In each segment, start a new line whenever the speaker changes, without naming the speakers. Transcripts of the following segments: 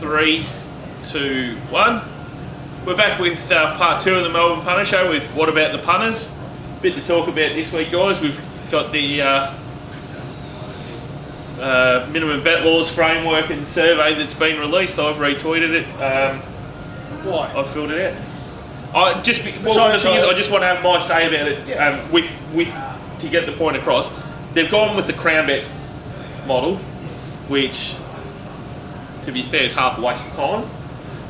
3, 2, 1. We're back with part 2 of the Melbourne Punters show with What About the Punters? Bit to talk about this week, guys. We've got the minimum bet laws framework and survey that's been released. I've retweeted it.
Why?
I filled it out. The thing is, I just want to have my say about it.
Yeah.
To get the point across. They've gone with the crown bet model, which, to be fair, is half a waste of time.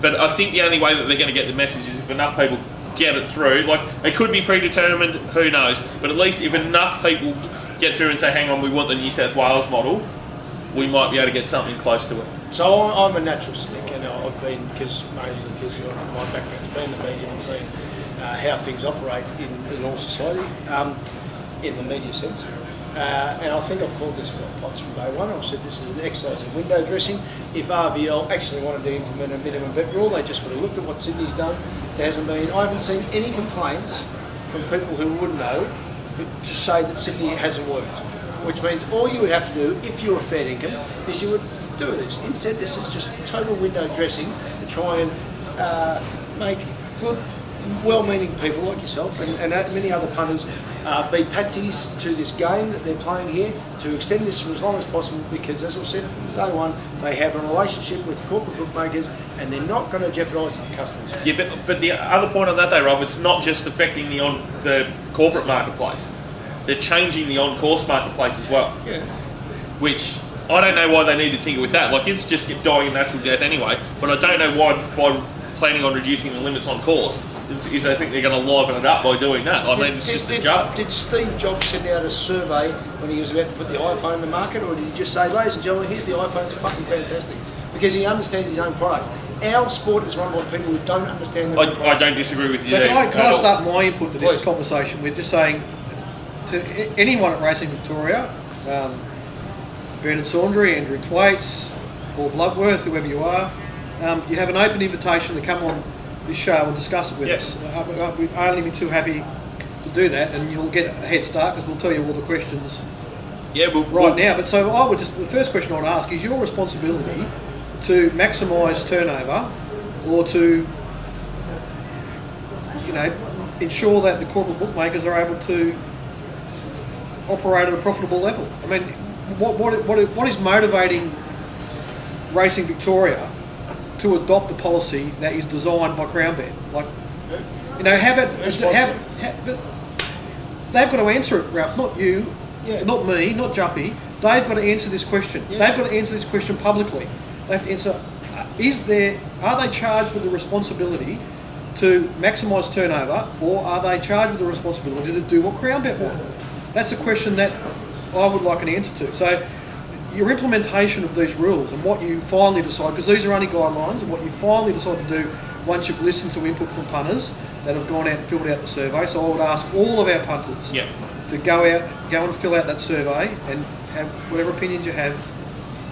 But I think the only way that they're going to get the message is if enough people get it through. Like, it could be predetermined, who knows. But at least if enough people get through and say, hang on, we want the New South Wales model, we might be able to get something close to it.
So I'm a natural cynic, and I've been, mainly because my background's been in the media and seen how things operate in all society, in the media sense. And I think I've called this Pots from day one. I've said this is an exercise in window dressing. If RVL actually wanted to implement a minimum bet rule, they just would have looked at what Sydney's done. There hasn't been. I haven't seen any complaints from people who would know to say that Sydney hasn't worked. Which means all you would have to do, if you were fair income, is you would do this. Instead, this is just total window dressing to try and make good, well-meaning people like yourself and many other punters be patsies to this game that they're playing here, to extend this for as long as possible, because, as I've said from day one, they have a relationship with corporate bookmakers and they're not going to jeopardise it for customers.
Yeah, but the other point on that though, Rob, it's not just affecting the corporate marketplace. They're changing the on-course marketplace as well.
Yeah.
Which, I don't know why they need to tinker with that. Like, it's just dying a natural death anyway, but I don't know why, by planning on reducing the limits on course, is they think they're going to liven it up by doing that. I mean, it's just a joke.
Did Steve Jobs send out a survey when he was about to put the iPhone in the market, or did he just say, ladies and gentlemen, here's the iPhone, it's fucking fantastic? Because he understands his own product. Our sport is run by people who don't understand their own product.
I don't disagree with you.
So can I start my input to this conversation with just saying to anyone at Racing Victoria, Bernard Saundry, Andrew Twaits, Paul Bloodworth, whoever you are, you have an open invitation to come on this show and discuss it with us. We'd only be too happy to do that, and you'll get a head start because we'll tell you all the questions now. But so the first question I would ask is your responsibility to maximise turnover, or to ensure that the corporate bookmakers are able to operate at a profitable level. I mean, what is motivating Racing Victoria to adopt a policy that is designed by CrownBet? Like, they've got to answer it, Ralph, not you, not me, not Juppie. They've got to answer this question. Yeah. They've got to answer this question publicly. They have to answer, are they charged with the responsibility to maximise turnover, or are they charged with the responsibility to do what CrownBet want? That's a question that I would like an answer to. So your implementation of these rules and what you finally decide, because these are only guidelines, and what you finally decide to do once you've listened to input from punters that have gone out and filled out the survey. So I would ask all of our punters to go and fill out that survey and have whatever opinions you have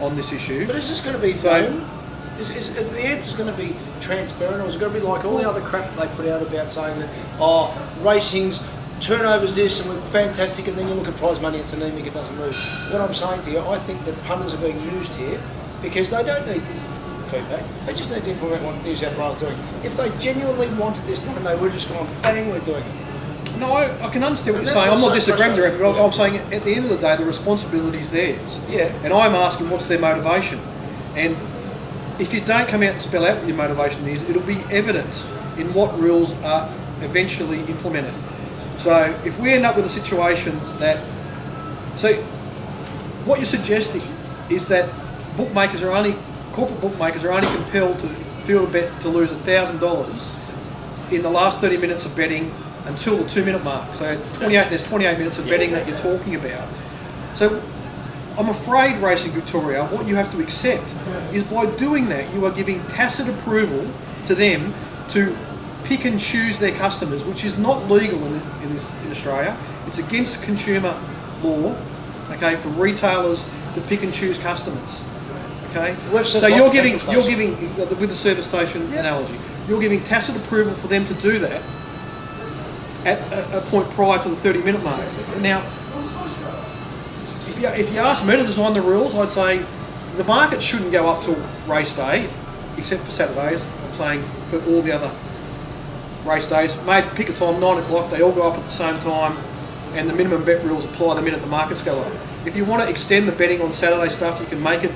on this issue.
But is this going to be done? Is the answer's going to be transparent, or is it going to be like all the other crap that they put out about saying that, racing's turnover's this and we're fantastic, and then you look at prize money, it's anemic, it doesn't move. What I'm saying to you, I think that punters are being used here because they don't need feedback, they just need to implement what New South Wales is doing. If they genuinely wanted this done, they would have just gone, bang, we're doing it.
No, I can understand what you're saying. I'm not disagreeing with you, but I'm saying at the end of the day, the responsibility is theirs.
Yeah.
And I'm asking what's their motivation. And if you don't come out and spell out what your motivation is, it'll be evident in what rules are eventually implemented. So if we end up with a situation so what you're suggesting is that corporate bookmakers are only compelled to field a bet to lose $1,000 in the last 30 minutes of betting until the 2-minute mark. So there's 28 minutes of betting that you're talking about. So I'm afraid, Racing Victoria, what you have to accept is by doing that, you are giving tacit approval to them to pick and choose their customers, which is not legal in Australia. It's against consumer law, for retailers to pick and choose customers. Okay, so you're giving with the service station analogy, you're giving tacit approval for them to do that at a point prior to the 30-minute mark. Now, if you ask me to design the rules, I'd say the market shouldn't go up till race day except for Saturdays. I'm saying for all the other race days, mate, pick a time, 9 o'clock. They all go up at the same time, and the minimum bet rules apply the minute the markets go up. If you want to extend the betting on Saturday stuff, you can make it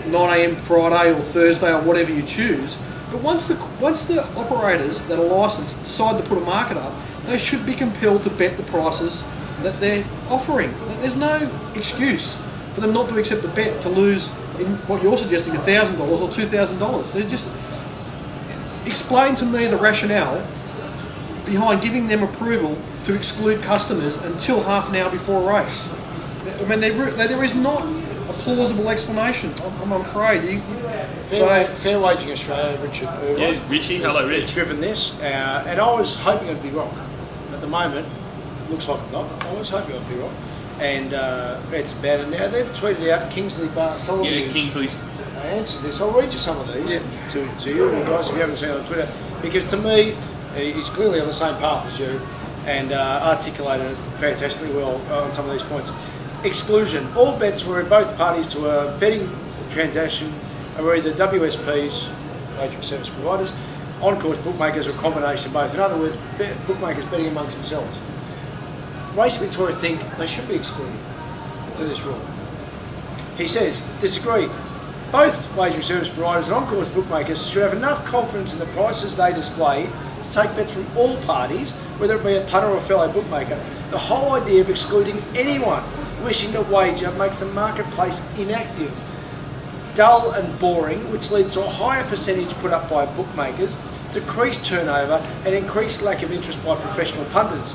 9 a.m. Friday or Thursday or whatever you choose. But once the operators that are licensed decide to put a market up, they should be compelled to bet the prices that they're offering. There's no excuse for them not to accept a bet to lose in what you're suggesting, $1,000 or $2,000. They just explain to me the rationale behind giving them approval to exclude customers until half an hour before a race. I mean, there is not a plausible explanation, I'm afraid.
Fair Wagering Australia, Richard Irwin,
Yeah, Richie, hello Rich.
has driven this, and I was hoping it'd be wrong. At the moment, looks like I'm not. I was hoping it'd be wrong, and it's bad. And now they've tweeted out Kingsley Bartholomew's
Yeah, Kingsley's.
answers this. I'll read you some of these to you guys if you haven't seen it on Twitter, because to me, he's clearly on the same path as you, and articulated it fantastically well on some of these points. Exclusion. All bets where both parties to a betting transaction are either WSPs, wagering service providers, on-course bookmakers, or a combination of both. In other words, bookmakers betting amongst themselves. Race Victoria think they should be excluded to this rule. He says, disagree. Both wagering service providers and on-course bookmakers should have enough confidence in the prices they display to take bets from all parties, whether it be a punter or a fellow bookmaker. The whole idea of excluding anyone wishing to wager makes the marketplace inactive, dull and boring, which leads to a higher percentage put up by bookmakers, decreased turnover and increased lack of interest by professional punters.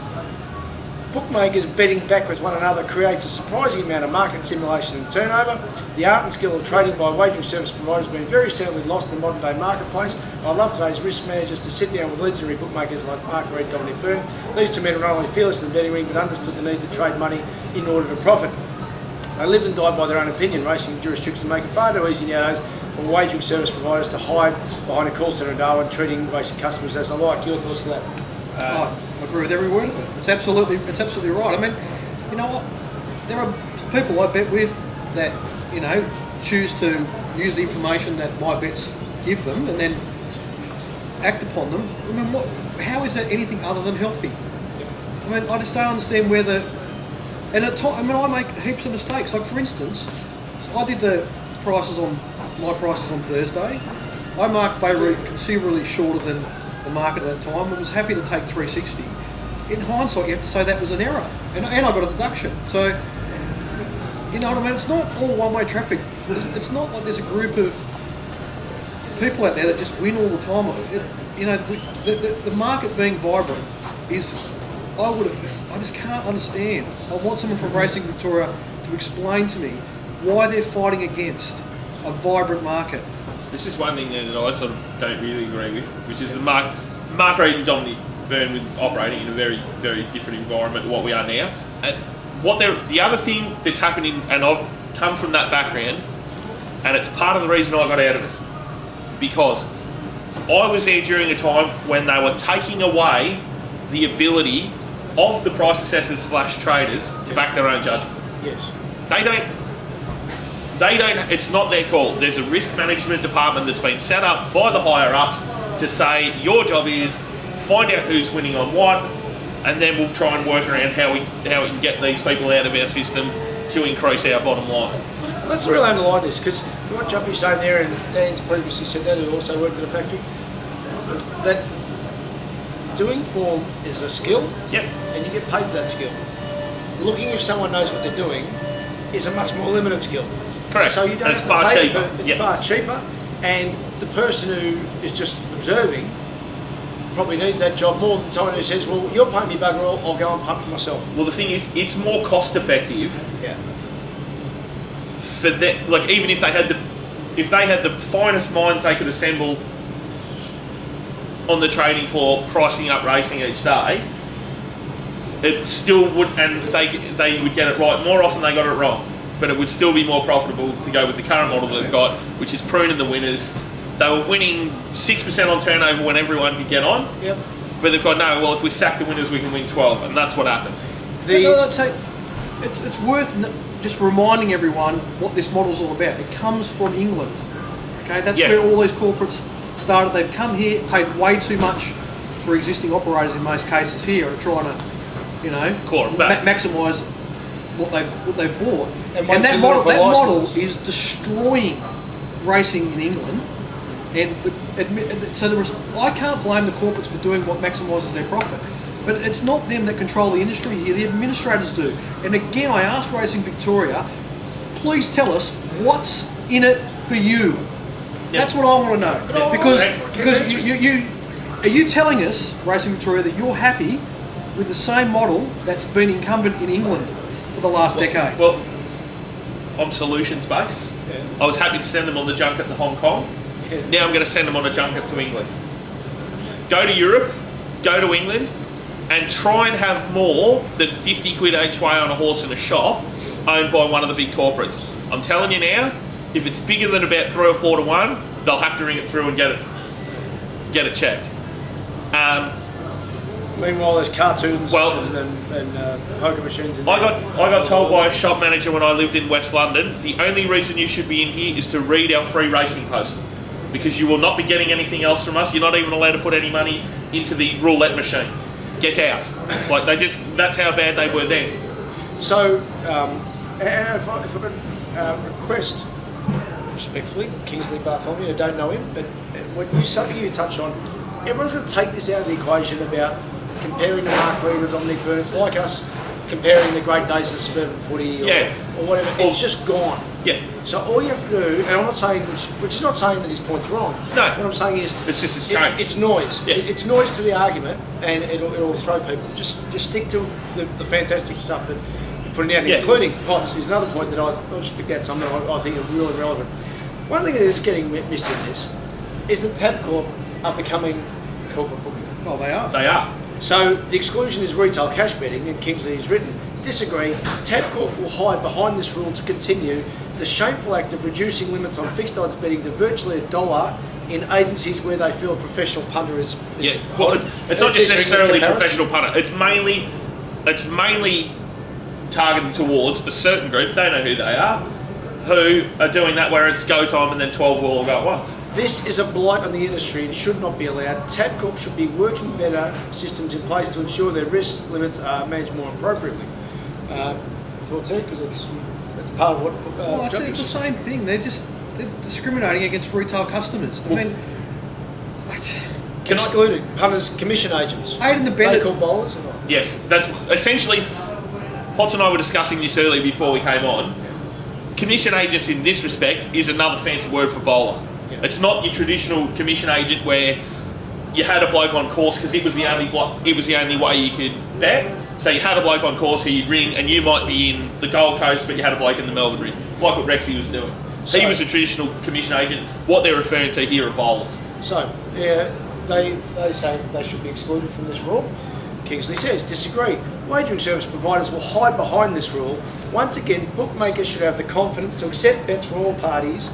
Bookmakers betting back with one another creates a surprising amount of market simulation and turnover. The art and skill of trading by wagering service providers has been very sadly lost in the modern day marketplace. I'd love today's risk managers to sit down with legendary bookmakers like Mark Reed, Dominic Byrne. These two men are not only fearless in the betting ring but understood the need to trade money in order to profit. They lived and died by their own opinion. Racing jurisdictions make it far too easy nowadays for wagering service providers to hide behind a call centre in Darwin, treating racing customers as they like. Your thoughts on that?
I agree with every word of it. It's absolutely right. I mean, you know what? There are people I bet with that, you know, choose to use the information that my bets give them and then act upon them. I mean, how is that anything other than healthy? I mean, I just don't understand where the... And at time, I mean, I make heaps of mistakes. Like, for instance, so I did my prices on Thursday. I marked Beirut considerably shorter than the market at that time and was happy to take 360. In hindsight, you have to say that was an error, and I got a deduction. So, you know what I mean? It's not all one-way traffic. It's not like there's a group of people out there that just win all the time. You know, the market being vibrant is, I just can't understand. I want someone from Racing Victoria to explain to me why they're fighting against a vibrant market.
There's just one thing there that I sort of don't really agree with, which is the Mark Reed and Dominic Byrne with operating in a very, very different environment to what we are now. And the other thing that's happening, and I've come from that background, and it's part of the reason I got out of it, because I was there during a time when they were taking away the ability of the price assessors / traders to back their own judgment.
Yes.
They don't, it's not their call. There's a risk management department that's been set up by the higher ups to say, your job is find out who's winning on what, and then we'll try and work around how we can get these people out of our system to increase our bottom line.
Let's really underline this, because what Jumpy's saying there, and Dan's previously said that, who also worked at a factory, that doing form is a skill,
Yep.
and you get paid for that skill. Looking if someone knows what they're doing is a much more limited skill.
Correct.
So you don't
it's
have
far
to pay
cheaper.
It's far cheaper, and the person who is just observing probably needs that job more than someone who says, well, you're paying me bugger all, I'll go and pump for myself.
Well, the thing is, it's more cost effective
Yeah.
for them. Like, even if they had the finest minds they could assemble on the trading floor, pricing up racing each day, it still would, and they would get it right. More often they got it wrong, but it would still be more profitable to go with the current model they've got, which is pruning the winners. They were winning 6% on turnover when everyone could get on.
Yep.
But they've got, no, well, if we sack the winners, we can win 12, and that's what happened.
I'd say it's worth just reminding everyone what this model's all about. It comes from England. Okay, that's
Yeah.
where all these corporates started. They've come here, paid way too much for existing operators in most cases here, and trying to,
Claw 'em back.
maximise what they've bought.
And
And that
once you
model
look for
is destroying racing in England. And I can't blame the corporates for doing what maximises their profit. But it's not them that control the industry here, the administrators do. And again, I ask Racing Victoria, please tell us what's in it for you.
Yeah.
That's what I want to know.
Yeah.
Because
Okay.
are you telling us, Racing Victoria, that you're happy with the same model that's been incumbent in England for the last decade?
Well, I'm solutions based.
Yeah.
I was happy to send them on the junket to Hong Kong.
Yeah.
Now I'm going to send them on a junket to England. Go to Europe, go to England, and try and have more than 50 quid each way on a horse in a shop owned by one of the big corporates. I'm telling you now, if it's bigger than about 3 or 4 to 1, they'll have to ring it through and get it checked.
Meanwhile, there's cartoons
Well-
and poker machines.
I got told by a shop manager when I lived in West London, the only reason you should be in here is to read our free racing post, because you will not be getting anything else from us. You're not even allowed to put any money into the roulette machine. Get out. That's how bad they were then.
So, and if I could request, respectfully, Kingsley Bartholomew, I don't know him, but something you touch on, everyone's going to take this out of the equation about comparing the Mark Reed or Dominic Byrne. It's like us comparing the great days of suburban footy or whatever. It's just gone.
Yeah.
So all you have to do, and I'm not saying, which is not saying that his point's wrong.
No.
What I'm saying is,
It's just it's changed.
It's noise.
Yeah.
It's noise to the argument, and it'll throw people. Just stick to the fantastic stuff that you're putting out,
Yeah.
including pots. Is another point that I'll just pick out something I think is really relevant. One thing that is getting missed in this is that Tabcorp are becoming corporate booking.
Oh, they are.
They are.
So the exclusion is retail cash betting, and Kingsley has written, disagree, Tabcorp will hide behind this rule to continue the shameful act of reducing limits on fixed odds betting to virtually $1 in agencies where they feel a professional punter is
Yeah. Well, it's not just
is there a
necessarily
comparison?
professional punter. It's mainly targeted towards a certain group. They know who they are, who are doing that where it's go time and then 12 will all go at once.
This is a blight on the industry and should not be allowed. Tabcorp should be working better systems in place to ensure their risk limits are managed more appropriately. Thoughts here? Because it's part of what...
Well, it's the same thing. They're discriminating against retail customers. I mean,
Excluded. Punters, commission agents.
Aidan the
They
Bennett.
call bowlers or not?
Yes, that's essentially. Potts and I were discussing this earlier before we came on. Commission agents, in this respect, is another fancy word for bowler.
Yeah.
It's not your traditional commission agent where you had a bloke on course because it was the only way you could bet. So you had a bloke on course who you'd ring, and you might be in the Gold Coast, but you had a bloke in the Melbourne ring, like what Rexy was doing. So he was a traditional commission agent. What they're referring to here are bowlers.
So, yeah, they say they should be excluded from this rule. Kingsley says, disagree. Wagering service providers will hide behind this rule. Once again, bookmakers should have the confidence to accept bets from all parties.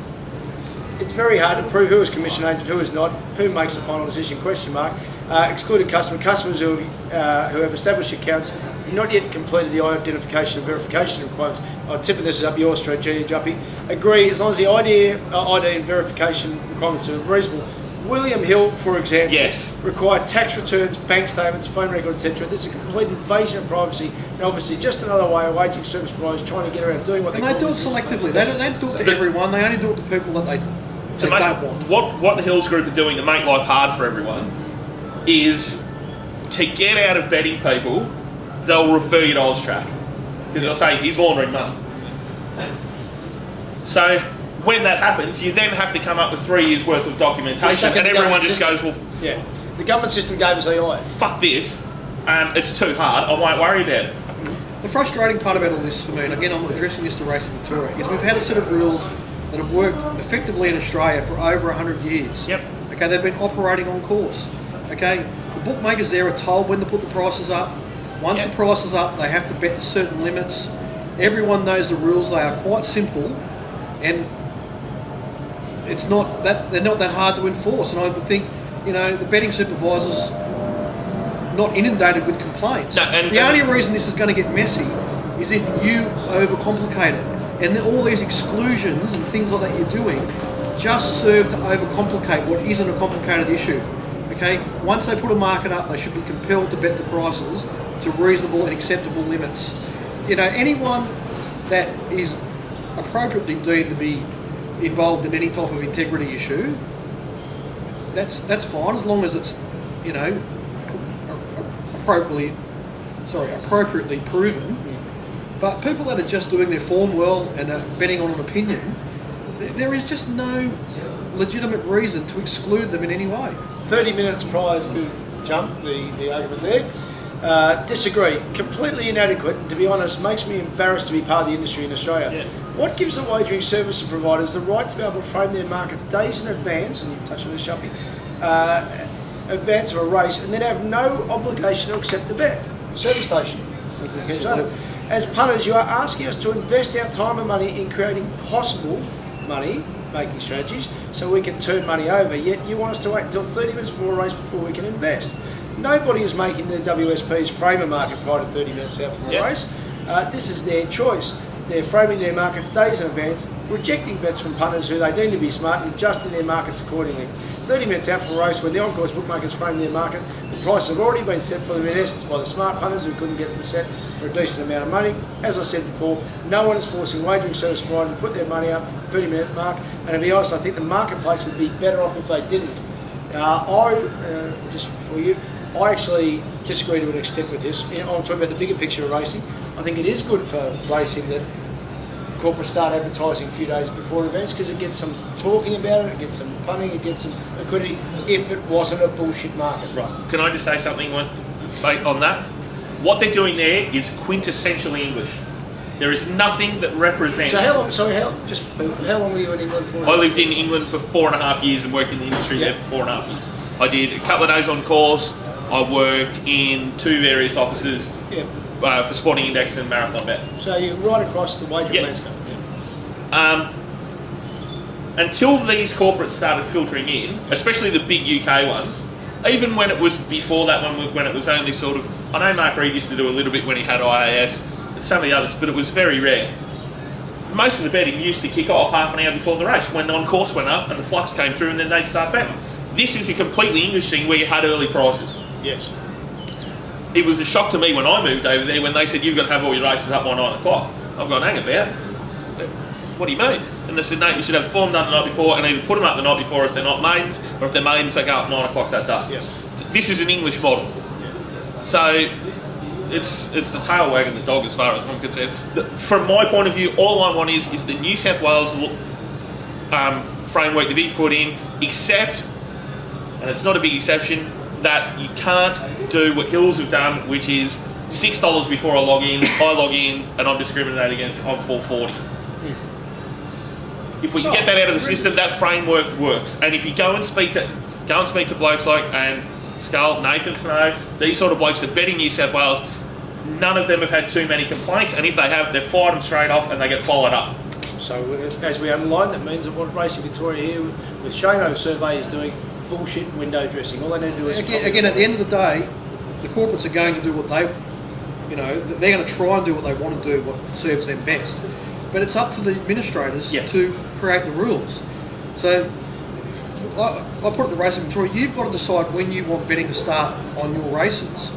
It's very hard to prove who is commission agent, who is not, who makes the final decision, question mark. Excluded customers who have established accounts have not yet completed the identification and verification requirements. I'm tipping this is up your street, G. Juppy. Agree, as long as the ID and verification requirements are reasonable. William Hill, for example,
Yes.
require tax returns, bank statements, phone records, etc. This is a complete invasion of privacy, and obviously just another way of wagering service providers trying to get around doing what
And
they
they
call
do it
business.
selectively. They don't do it to everyone. They only do it to people that they don't want.
What the Hills Group are doing to make life hard for everyone is to get out of betting people, they'll refer you to Austrac. Because they'll say, he's laundering money. So when that happens, you then have to come up with 3 years worth of documentation, and everyone just goes, well,
Yeah, the government system gave us EI.
fuck this, it's too hard, I won't worry about it.
The frustrating part about all this for me, and again I'm addressing this to Racing Victoria, is we've had a set of rules that have worked effectively in Australia for over 100 years.
Yep.
Okay, they've been operating on course. Okay, the bookmakers there are told when to put the prices up. Once
Yep.
the price is up, they have to bet to certain limits. Everyone knows the rules. They are quite simple, and it's not that they're not that hard to enforce. And I would think, the betting supervisors not inundated with complaints.
No, and
the only reason this is going to get messy is if you overcomplicate it, and all these exclusions and things like that you're doing just serve to overcomplicate what isn't a complicated issue. Okay, once they put a market up, they should be compelled to bet the prices to reasonable and acceptable limits. You know, anyone that is appropriately deemed to be involved in any type of integrity issue, that's fine, as long as it's, you know, appropriately proven. But people that are just doing their form well and are betting on an opinion, there is just no legitimate reason to exclude them in any way.
30 minutes prior to jump, the argument there. Disagree. Completely inadequate, and to be honest, makes me embarrassed to be part of the industry in Australia.
Yeah.
What gives the wagering service providers the right to be able to frame their markets days in advance, and you've touched on this, Shuppy, advance of a race, and then have no obligation to accept the bet? Service station. As punters, you are asking us to invest our time and money in creating possible money-making strategies so we can turn money over, yet you want us to wait until 30 minutes before a race before we can invest. Nobody is making the WSPs frame a market prior to 30 minutes out from a race. This is their choice. They're framing their markets days in advance, rejecting bets from punters who they deem to be smart and adjusting their markets accordingly. 30 minutes out from a race, when the on-course bookmakers frame their market, the prices have already been set for them in essence by the smart punters who couldn't get to the set for a decent amount of money. As I said before, no one is forcing wagering service providers to put their money up 30-minute mark, and to be honest, I think the marketplace would be better off if they didn't. Just for you, I actually disagree to an extent with this. I'm talking about the bigger picture of racing. I think it is good for racing that corporates start advertising a few days before events, because it gets some talking about it, it gets some punting, it gets some liquidity, if it wasn't a bullshit market.
Right. Can I just say something on that? What they're doing there is quintessentially English. There is nothing that represents...
So how long were you in England for?
I lived in England for 4.5 years and worked in the industry there for 4.5 years. I did a couple of days on course. I worked in 2 various offices for Sporting Index and Marathon Bet.
So you're right across the wagering landscape.
Until these corporates started filtering in, especially the big UK ones, even when it was before that, when it was only sort of... I know Mark Reed used to do a little bit when he had IAS and some of the others, but it was very rare. Most of the betting used to kick off half an hour before the race when on-course went up and the flux came through, and then they'd start betting. This is a completely English thing where you had early prices.
Yes.
It was a shock to me when I moved over there when they said you've got to have all your races up by 9 o'clock. I've gone, hang about. What do you mean? And they said, no, you should have form done the night before and either put them up the night before if they're not maidens, or if they're maidens, they go up 9 o'clock that day.
Yeah.
This is an English model. Yeah. So it's the tail wagging the dog as far as I'm concerned. From my point of view, all I want is the New South Wales framework to be put in, except, and it's not a big exception, that you can't do what Hills have done, which is $6 before I log in, and I'm discriminated against on 440. If we can get that out of the system, that framework works. And if you go and speak to blokes like Skull, Nathan Snow, these sort of blokes that bet in New South Wales, none of them have had too many complaints, and if they have, they've fired them straight off and they get followed up.
So as we underline, that means that what Racing Victoria here with Shano's survey is doing bullshit window dressing. All they need to do is...
Again, at the end of the day, the corporates are going to do what they... they're going to try and do what they want to do, what serves them best. But it's up to the administrators to create the rules. So I put it to Racing Victoria, you've got to decide when you want betting to start on your races.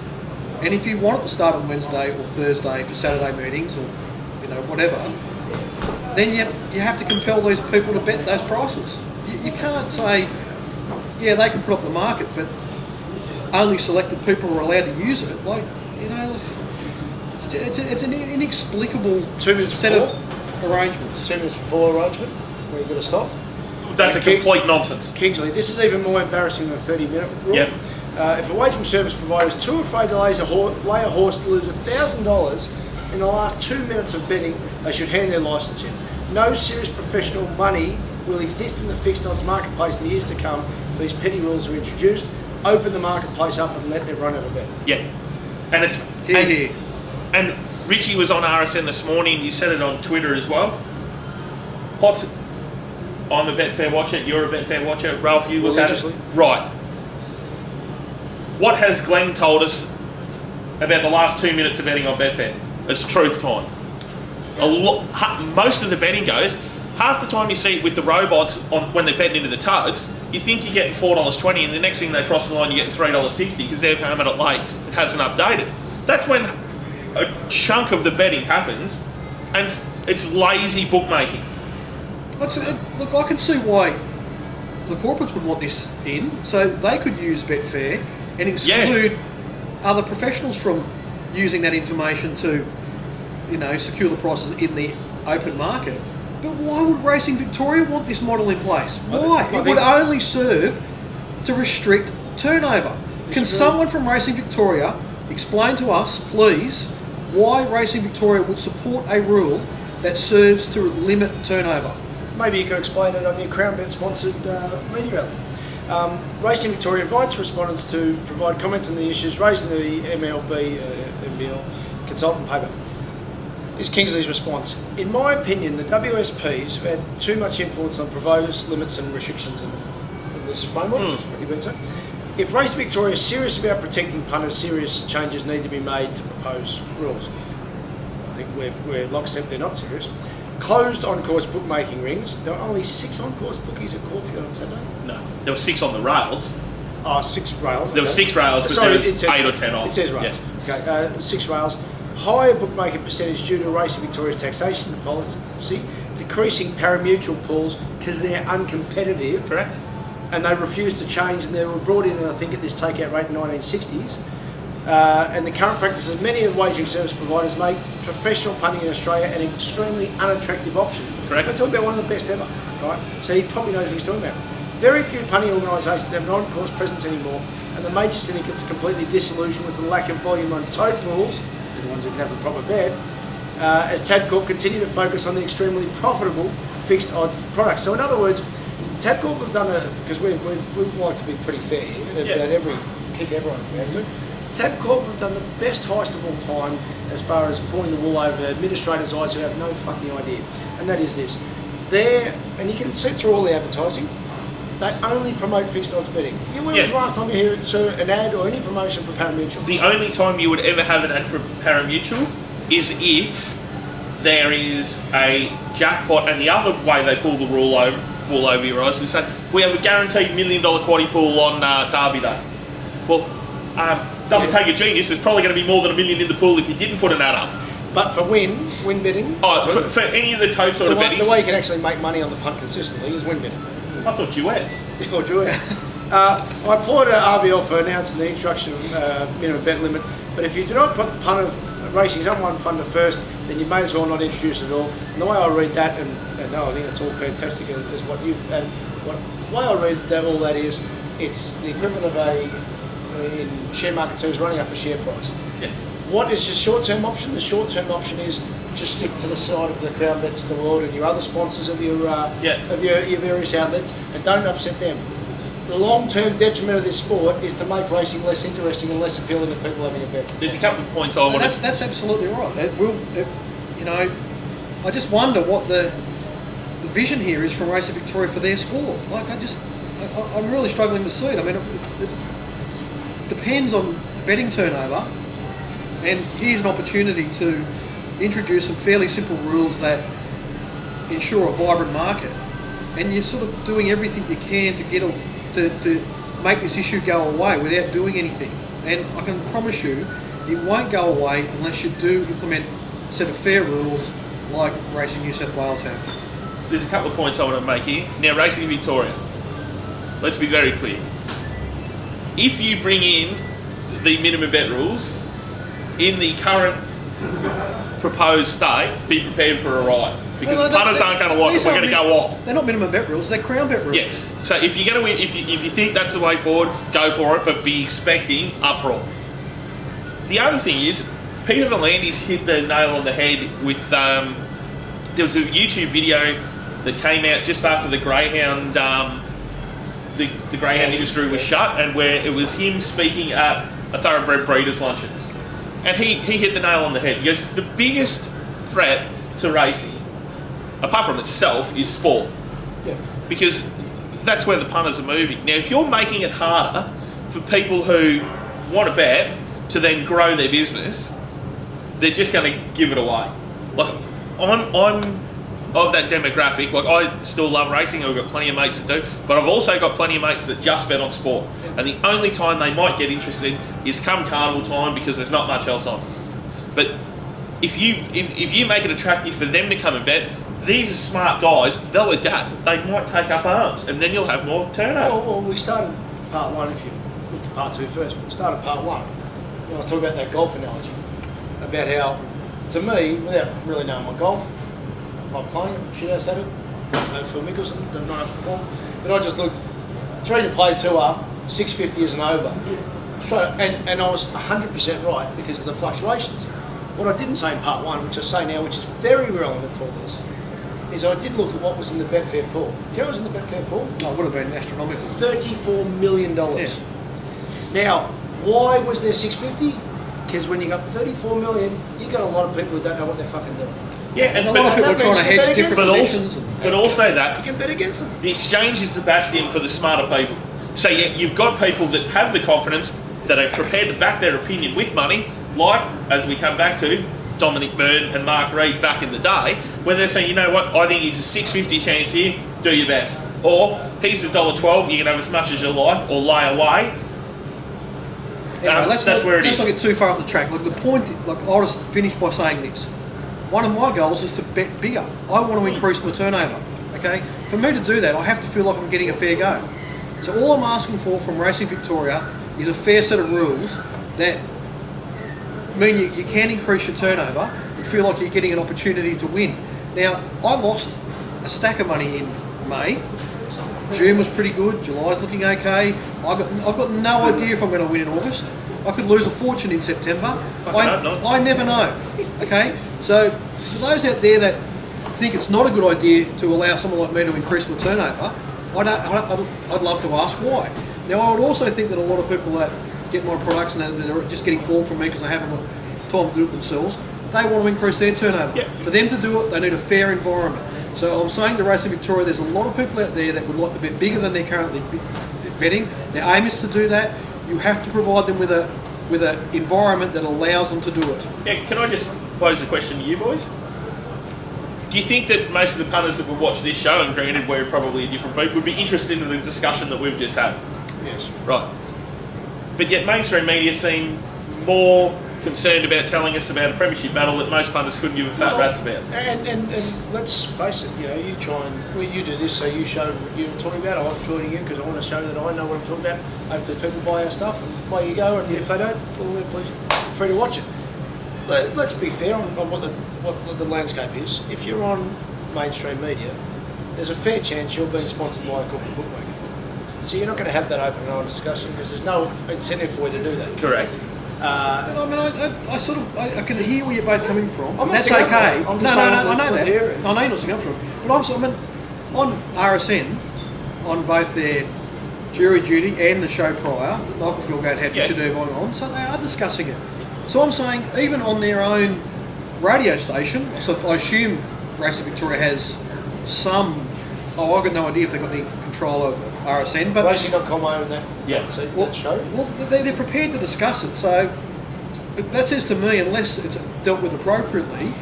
And if you want it to start on Wednesday or Thursday for Saturday meetings or whatever, then you have to compel these people to bet those prices. You can't say, yeah, they can put up the market, but only selected people are allowed to use it. It's an inexplicable
2 minutes
set
before?
of arrangements.
2 minutes before arrangement, where you've got to stop.
That's a complete nonsense.
Kingsley, this is even more embarrassing than the 30-minute rule.
Yep.
If a wagering service provider is too afraid to lay a horse to lose $1,000 in the last 2 minutes of betting, they should hand their licence in. No serious professional money will exist in the fixed odds marketplace in the years to come if these petty rules are introduced. Open the marketplace up and let everyone have a bet.
Yeah. And it's...
Here.
And Richie was on RSN this morning, he said it on Twitter as well. I'm a Betfair watcher, you're a Betfair watcher, Ralph, you look at it. Right. What has Glenn told us about the last 2 minutes of betting on Betfair? It's truth time. Most of the betting goes, half the time you see it with the robots on when they're betting into the tuds, you think you're getting $4.20, and the next thing they cross the line, you're getting $3.60 because they've come at it late, it hasn't updated. That's when a chunk of the betting happens, and it's lazy bookmaking.
Look, I can see why the corporates would want this in, so they could use Betfair and exclude other professionals from using that information to, secure the prices in the open market. But why would Racing Victoria want this model in place? Why? It would only serve to restrict turnover. Can someone from Racing Victoria explain to us, please, why Racing Victoria would support a rule that serves to limit turnover?
Maybe you could explain it on your CrownBet sponsored media rally. Racing Victoria invites respondents to provide comments on the issues raised in the MBL consultant paper. Is Kingsley's response. In my opinion, the WSPs have had too much influence on proposed limits and restrictions in this framework, what you've been saying. If Racing Victoria is serious about protecting punters, serious changes need to be made to proposed rules. I think we're lockstep, they're not serious. Closed on-course bookmaking rings. There are only 6 on-course bookies at Caulfield on Saturday.
No, there were 6 on the rails.
6 rails.
There were 6 rails, but there was 8 or 10 off.
It says rails.
Yeah.
Okay, 6 rails. Higher bookmaking percentage due to Racing Victoria's taxation policy, decreasing parimutuel pools because they're uncompetitive.
Correct.
And they refuse to change, and they were brought in, I think, at this takeout rate in the 1960s. And the current practices of many of the wagering service providers make professional punting in Australia an extremely unattractive option.
Correct.
We're talking about one of the best ever, right? So he probably knows what he's talking about. Very few punting organisations have an on-course presence anymore, and the major syndicates are completely disillusioned with the lack of volume on tote pools, the ones that can have a proper bet, as Tabcorp continue to focus on the extremely profitable fixed odds products. So in other words, Tabcorp have done because we like to be pretty fair about every kick everyone if we have to. Tabcorp have done the best heist of all time as far as pulling the wool over administrators' eyes who have no fucking idea. And that is this. And you can see it through all the advertising, they only promote fixed odds betting. When was the last time you heard an ad or any promotion for parimutuel?
The only time you would ever have an ad for parimutuel is if there is a jackpot, and the other way they pull the wool over your eyes is say, we have a guaranteed $1 million quaddie pool on Derby Day. Well, doesn't take a genius, there's probably going to be more than $1 million in the pool if you didn't put an ad up.
But for win betting?
Oh, for any of the tote sort of betting.
The way you can actually make money on the punt consistently is win betting.
I thought duets.
Or duets. I applaud RBL for announcing the introduction of minimum bet limit, but if you do not put the punter racing's unwon funder first, then you may as well not introduce it at all. And the way I read that, and no, I think it's all fantastic, is what you've... And the way I read that, all that is, it's the equivalent of in share market terms, running up a share price.
Yeah.
What is the short-term option? The short-term option is just stick to the side of the CrownBets of the world and your other sponsors of your various outlets, and don't upset them. The long-term detriment of this sport is to make racing less interesting and less appealing to people having a bet.
There's a couple of points I want to...
That's absolutely right. I just wonder what the vision here is from Racing Victoria for their sport. I'm really struggling to see it. I mean, it depends on betting turnover, and here's an opportunity to introduce some fairly simple rules that ensure a vibrant market, and you're sort of doing everything you can to make this issue go away without doing anything. And I can promise you it won't go away unless you do implement a set of fair rules like Racing New South Wales have.
There's a couple of points I want to make here. Now, Racing Victoria, let's be very clear. If you bring in the minimum bet rules in the current proposed state, be prepared for a ride, because the punters aren't going to like it. We're going to go off.
They're not minimum bet rules; they're crown bet rules.
Yeah. So if you're going to, if you think that's the way forward, go for it, but be expecting uproar. The other thing is, Peter V'landys hit the nail on the head with. There was a YouTube video that came out just after the greyhound, the greyhound industry was shut, and where it was him speaking at a thoroughbred breeders' luncheon. And he hit the nail on the head. He goes, the biggest threat to racing, apart from itself, is sport.
Yeah.
Because that's where the punters are moving. Now, if you're making it harder for people who want to bet to then grow their business, they're just going to give it away. Like, I'm of that demographic, like I still love racing, I've got plenty of mates that do, but I've also got plenty of mates that just bet on sport. And the only time they might get interested is come carnival time because there's not much else on. But if you make it attractive for them to come and bet, these are smart guys, they'll adapt. They might take up arms and then you'll have more turnover.
Well, we started part one, if you looked at part two first, but we started part one. When I was talking about that golf analogy, about how, to me, without really knowing my golf, like playing, shit house at it, no Phil Mickelson, not up perform, but I just looked, 3 to play, 2 up, 650 as an over. Straight, and I was 100% right because of the fluctuations. What I didn't say in part one, which I say now, which is very relevant to all this, is I did look at what was in the Betfair pool. Do you know what was in the Betfair pool?
Oh, it would have been astronomical.
$34 million.
Yeah.
Now, why was there 650? Because when you got 34 million, you got a lot of people who don't know what they're fucking doing.
Yeah,
and a lot of people are trying to hedge different positions.
But also that,
you can bet against them.
the exchange is the bastion for the smarter people. So you've got people that have the confidence, that are prepared to back their opinion with money, like, as we come back to, Dominic Byrne and Mark Reed back in the day, where they're saying, you know what, I think he's a 650 chance here, do your best. Or, he's $1.12, you can have as much as you like, or lay away.
Anyway,
That's where it is.
Let's not get too far off the track. Look, the point, I'll just finish by saying this. One of my goals is to bet bigger. I want to increase my turnover, okay? For me to do that, I have to feel like I'm getting a fair go. So all I'm asking for from Racing Victoria is a fair set of rules that mean you can increase your turnover and feel like you're getting an opportunity to win. Now, I lost a stack of money in May. June was pretty good. July's looking okay. I've got no idea if I'm going to win in August. I could lose a fortune in September. I never know. Okay, so for those out there that think it's not a good idea to allow someone like me to increase my turnover, I'd love to ask why. Now, I would also think that a lot of people that get my products and that are just getting form from me because they haven't got time to do it themselves, they want to increase their turnover.
Yeah.
For them to do it, they need a fair environment. So I'm saying to Racing Victoria, there's a lot of people out there that would like to bet bigger than they're currently betting. Their aim is to do that. You have to provide them with an environment that allows them to do it.
Yeah, can I just pose a question to you boys? Do you think that most of the punters that would watch this show, and granted we're probably a different people, would be interested in the discussion that we've just had?
Yes.
Right. But yet mainstream media seem more concerned about telling us about a premiership battle that most punters couldn't give a fat rat's about.
And let's face it, you try and, well, you do this so you show what you're talking about. I'm joining you because I want to show that I know what I'm talking about. Hopefully people buy our stuff and away you go, and if they don't, well, they're please free to watch it. Let's be fair on what the landscape is. If you're on mainstream media, there's a fair chance you're being sponsored by a corporate bookmaker. So you're not going to have that open and honest discussion because there's no incentive for you to do that.
Correct.
And I mean, I can hear where you're both coming from.
I'm not
That's
singing
okay.
up for it. I'm
No,
just
I
saying
know that.
hear it.
I know you're not singing up for it. But on RSN, on both their jury duty and the show prior, Michael Philgate had Richard Irvine on, so they are discussing it. So I'm saying, even on their own radio station, so I assume Racing Victoria has some. Oh, I've got no idea if they've got any control over RSN, but
Racing.com over that. That show.
Well, they're prepared to discuss it. So that says to me, unless it's dealt with appropriately,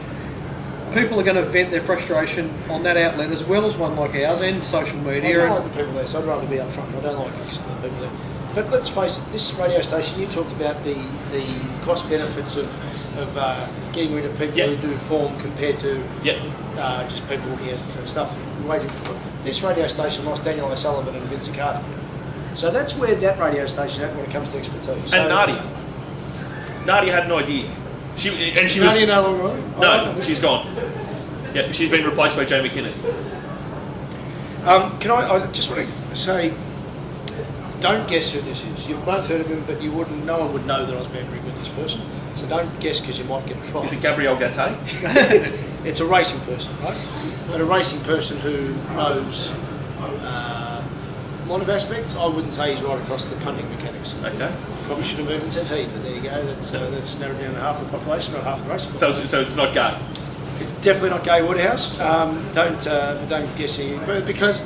people are going to vent their frustration on that outlet as well as one like ours and social media.
I don't like the people there, so I'd rather be up front. I don't like the people there. But let's face it, this radio station, you talked about the cost benefits of getting rid of people who do form compared to just people looking at stuff waiting for. This radio station lost Daniel O'Sullivan and Vince Carter. So that's where that radio station at when it comes to expertise. So,
and Nadia had an idea. She was
Nadia no longer on?
No, she's gone. Yeah, she's been replaced by Joe McKinnon.
I just want to say, don't guess who this is. You've both heard of him, but no one would know that I was bantering with this person. So don't guess because you might get it wrong.
Is it Gabrielle Gattei?
It's a racing person, right? But a racing person who knows a lot of aspects. I wouldn't say he's right across the punting mechanics.
Okay.
Probably should have even said he, but there you go. That's narrowed down to half the population or half the racing population.
So it's not gay?
It's definitely not Gay Woodhouse. Don't guess any further because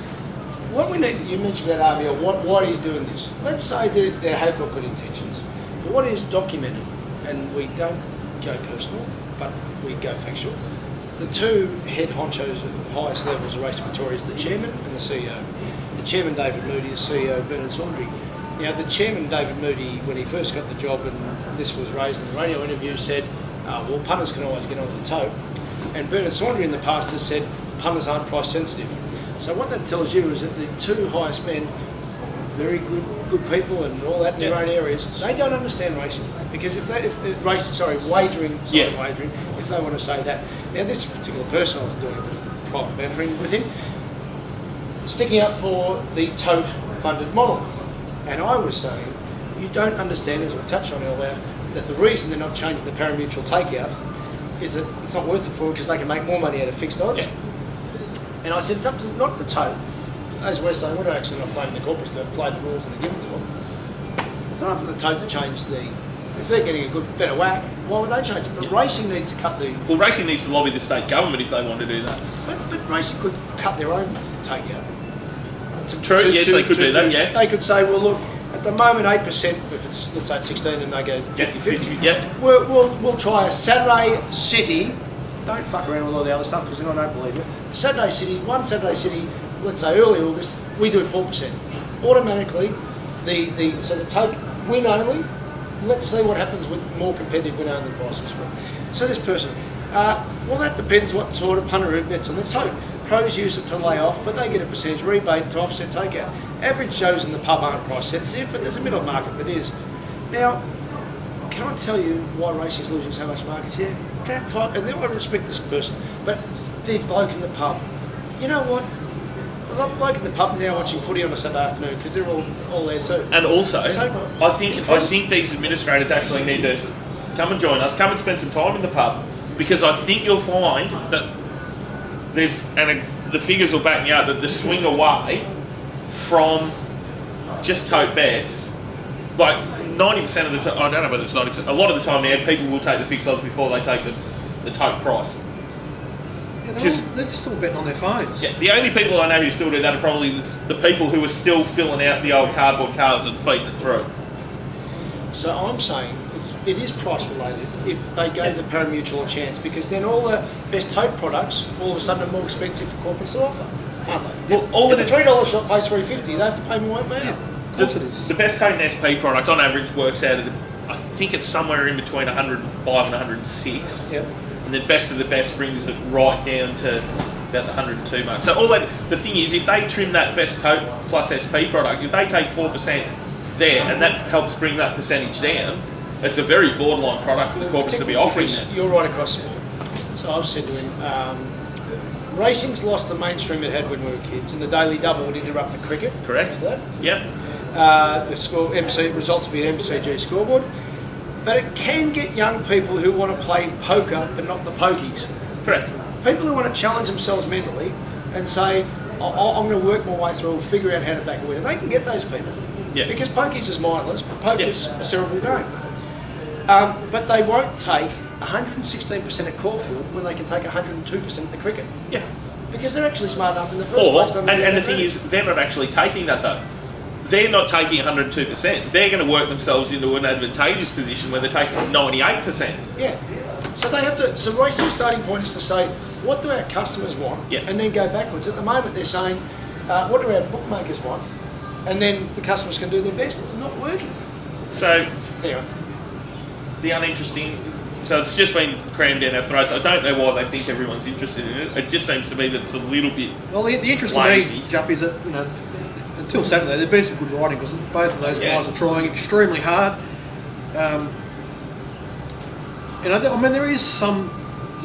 what we need, you mentioned about RVL, why are you doing this? Let's say that they have got good intentions, but what is documented, and we don't go personal, but we go factual, the two head honchos at the highest levels of Racing Victoria is the chairman and the CEO. The chairman, David Moody, the CEO, Bernard Saundry. Now, the chairman, David Moody, when he first got the job, and this was raised in the radio interview, said, well, punters can always get on with the tote. And Bernard Saundry in the past has said, punters aren't price sensitive. So what that tells you is that the two highest men, very good people and all that in their own areas, they don't understand racing. Because wagering, if they want to say that. Now, this particular person, I was doing a private mentoring with him, sticking up for the tote funded model. And I was saying, you don't understand, as I touched on earlier, that the reason they're not changing the parimutuel takeout is that it's not worth it for them because they can make more money out of fixed odds. Yeah. And I said, it's up to not the tote. As we're saying, we're actually not blaming the corporates to play the rules that are given to them. It's not up to the tote to change if they're getting a better whack, why would they change it? But racing needs to cut the...
Well, racing needs to lobby the state government if they want to do that.
But racing could cut their own takeout.
True, yes, they could do that, yeah.
They could say, well, look, at the moment, 8%, if it's, let's say, 16 and they go 50-50, we'll try a Saturday City. Don't fuck around with all the other stuff because then I don't believe it. Saturday City, let's say early August, we do 4%. Automatically, so the take win only, let's see what happens with more competitive win only prices. So this person, well, that depends what sort of punter bets on the tote. Pros use it to lay off, but they get a percentage rebate to offset takeout. Average Joes in the pub aren't price sensitive, but there's a middle market that is. Now, can I tell you why racing's losing so much market share? That type, and I respect this person, but the bloke in the pub, you know what? The bloke in the pub now watching footy on a Saturday afternoon because they're all there too.
And also, I think these administrators actually need to come and join us, come and spend some time in the pub, because I think you'll find that the figures will back me up, that the swing away from just tote bets, like 90% of the time, I don't know whether it's 90%, a lot of the time now people will take the fixed odds before they take the tote price.
Yeah, they're still betting on their phones.
Yeah, the only people I know who still do that are probably the people who are still filling out the old cardboard cards and feeding it through.
So I'm saying it is price related if they gave the parimutuel a chance, because then all the best tote products all of a sudden are more expensive for corporates to offer, aren't they?
Well,
if a $3 shop pays $3.50, they have to pay more amount.
Yeah, of course it is.
The best tote and SP product on average works out at, I think it's somewhere in between 105 and 106.
Yep.
And the best of the best brings it right down to about the 102 mark. So the thing is, if they trim that best tote plus SP product, if they take 4% there, and that helps bring that percentage down, it's a very borderline product for the corporates to be offering that.
You're right across the board. So I've said to him, racing's lost the mainstream it had when we were kids, and the daily double would interrupt the cricket.
Correct. Yep.
The score results will be an MCG scoreboard. But it can get young people who want to play poker but not the pokies.
Correct.
People who want to challenge themselves mentally and say, I'm going to work my way through, figure out how to back a winner. They can get those people.
Yeah.
Because pokies is mindless, but poker's a cerebral game. But they won't take 116% at Caulfield when they can take 102% at the cricket.
Yeah.
Because they're actually smart enough in the first place.
And the thing is, they're not actually taking that though. They're not taking 102%. They're going to work themselves into an advantageous position where they're taking 98%.
Yeah. So they have to. So racing's starting point is to say, what do our customers want?
Yeah.
And then go backwards. At the moment, they're saying, what do our bookmakers want? And then the customers can do their best. It's not working.
So
anyway,
the uninteresting. So it's just been crammed down our throats. I don't know why they think everyone's interested in it. It just seems to me that it's a little bit.
Well, the interest
lazy.
to me, Jupp, is that until Saturday there've been some good riding because both of those guys are trying extremely hard. There's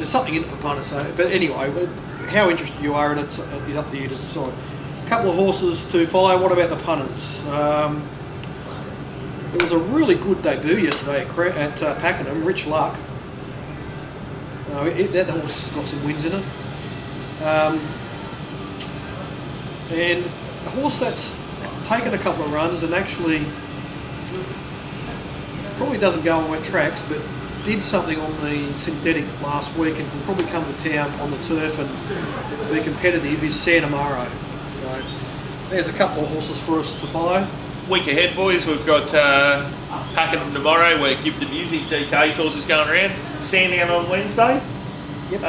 something in it for punters. So, but anyway, how interested you are in it is up to you to decide. A couple of horses to follow. What about the punters? There was a really good debut yesterday at Pakenham. Rich Luck. That horse got some wins in it. And a horse that's taken a couple of runs and actually probably doesn't go on wet tracks, but did something on the synthetic last week and can probably come to town on the turf and be competitive is Santa Maro. So there's a couple of horses for us to follow.
Week ahead, boys. We've got Pakenham tomorrow where Gifted Music, DK's horses going around. Sandown on Wednesday.
Yep.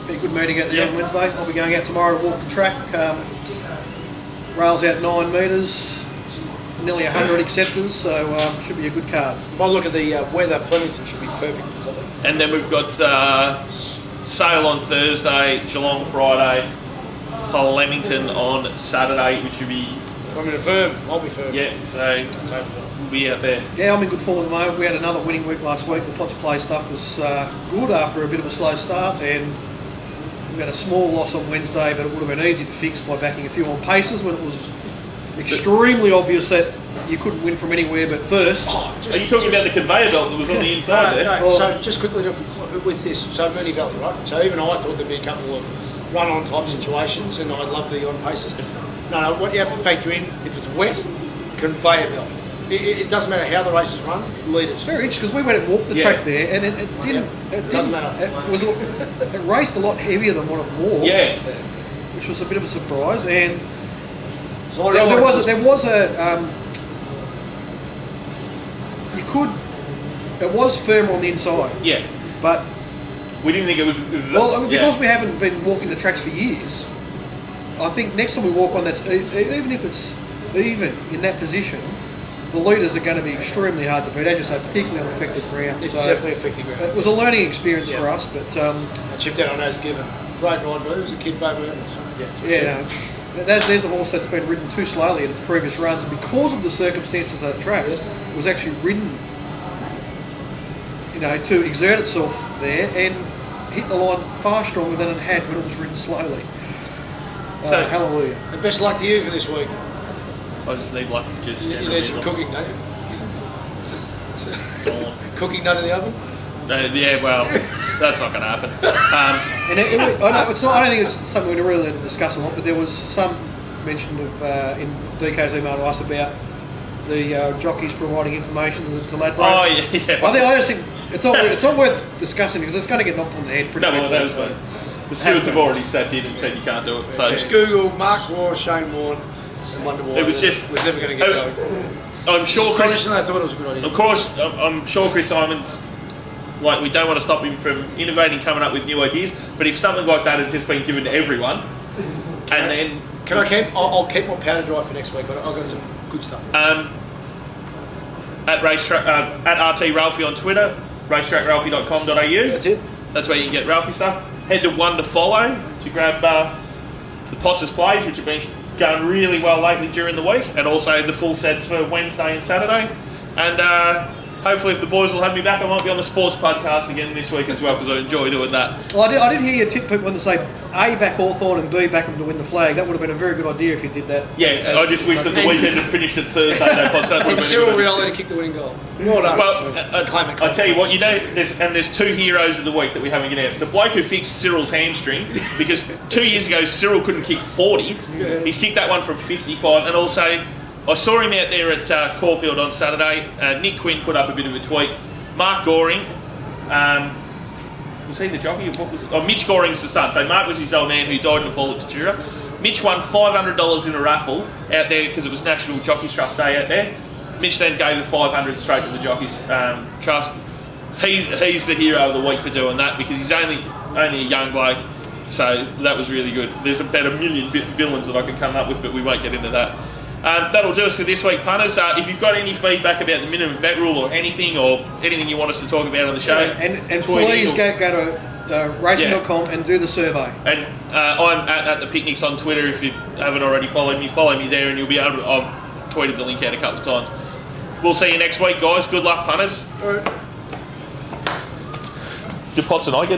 Be a good meeting out there on Wednesday. I'll be going out tomorrow to walk the track. Rails out 9 metres, nearly 100 acceptors, so should be a good card.
If I look at the weather, Flemington should be perfect for something.
And then we've got Sale on Thursday, Geelong Friday, Flemington on Saturday, which should be...
I'm in a firm. I'll be firm.
Yeah, so we'll be out there.
Yeah, I'm in good form at the moment. We had another winning week last week. The Potts Play stuff was good after a bit of a slow start, and we had a small loss on Wednesday, but it would have been easy to fix by backing a few on paces when it was extremely obvious that you couldn't win from anywhere but first.
Are you talking about the conveyor belt that was on the inside there?
No, so just quickly with this, so Mooney Valley, right? So even I thought there'd be a couple of run-on type situations, and I love the on paces. No, what you have to factor in, if it's wet, conveyor belt. It doesn't matter how the races run, leaders.
It's very interesting because we went and walked the track there, and it didn't. It
Doesn't
didn't.
matter.
It raced a lot heavier than what it walked.
Yeah.
Which was a bit of a surprise, and
So
there was a you could. It was firmer on the inside.
Yeah.
But
We didn't think it was...
because we haven't been walking the tracks for years, I think next time we walk one that's even if it's even in that position, the leaders are going to be extremely hard to beat, as you say, particularly on affected ground.
It's
So
definitely affecting ground.
it was a learning experience for us, but
I chipped out on those given. Great ride, but it was a kid baby.
there's a horse that's been ridden too slowly in its previous runs, and because of the circumstances of that track, it was actually ridden, to exert itself there and hit the line far stronger than it had when it was ridden slowly.
So,
hallelujah.
And best luck to you for this week.
I just need like just
You need some cooking, don't you? Cooking none in the oven?
Yeah, well, that's not going to happen.
And I don't think it's something we really discuss a lot, but there was some mention of in DK's email to us about the jockeys providing information to Ladbrokes.
Oh yeah.
I just think it's not worth discussing because it's going to get knocked on the head pretty quickly.
Those were. The stewards have already stepped in and said you can't do it. So
Just Google Mark Waugh, Shane Warne, and wonder why
it was just.
we're never going to get going.
I'm sure Chris.
Astonishing, I thought it was a good idea.
Of course, I'm sure Chris Simons. Like, we don't want to stop him from innovating, coming up with new ideas. But if something like that had just been given to everyone, and then
Can I keep? I'll keep my powder dry for next week. I've got some good stuff.
At racetrack at RT Ralphie on Twitter, racetrackralphie.com.au.
That's it.
That's where you can get Ralphie stuff. Head to One to Follow to grab the Potts' plays, which have been going really well lately during the week, and also the full sets for Wednesday and Saturday. And hopefully, if the boys will have me back, I might be on the sports podcast again this week as well, because I enjoy doing that.
Well, I did hear you tip people to say A, back Hawthorn, and B, back them to win the flag. That would have been a very good idea if you did that.
Yeah, I just wish that the weekend had finished at Thursday.
And Cyril Reality kicked the winning goal. Well done.
Well, I tell you what, there's two heroes of the week that we haven't get out. The bloke who fixed Cyril's hamstring, because 2 years ago Cyril couldn't kick 40. He's kicked that one from 55, and also I saw him out there at Caulfield on Saturday. Nick Quinn put up a bit of a tweet. Mark Goring, was he the jockey? Or what was it? Oh, Mitch Goring's the son. So Mark was his old man who died in a fall at Tatura. Mitch won $500 in a raffle out there because it was National Jockeys Trust Day out there. Mitch then gave the 500 straight to the Jockeys Trust. He's the hero of the week for doing that because he's only a young bloke. So that was really good. There's about a million villains that I can come up with, but we won't get into that. That'll do us for this week, punters. If you've got any feedback about the minimum bet rule or anything you want us to talk about on the show,
and please go to racing.com and do the survey.
And I'm at the picnics on Twitter. If you haven't already followed me, follow me there, and you'll be able to. I've tweeted the link out a couple of times. We'll see you next week, guys. Good luck, punters.
All right.
Do Potts and I get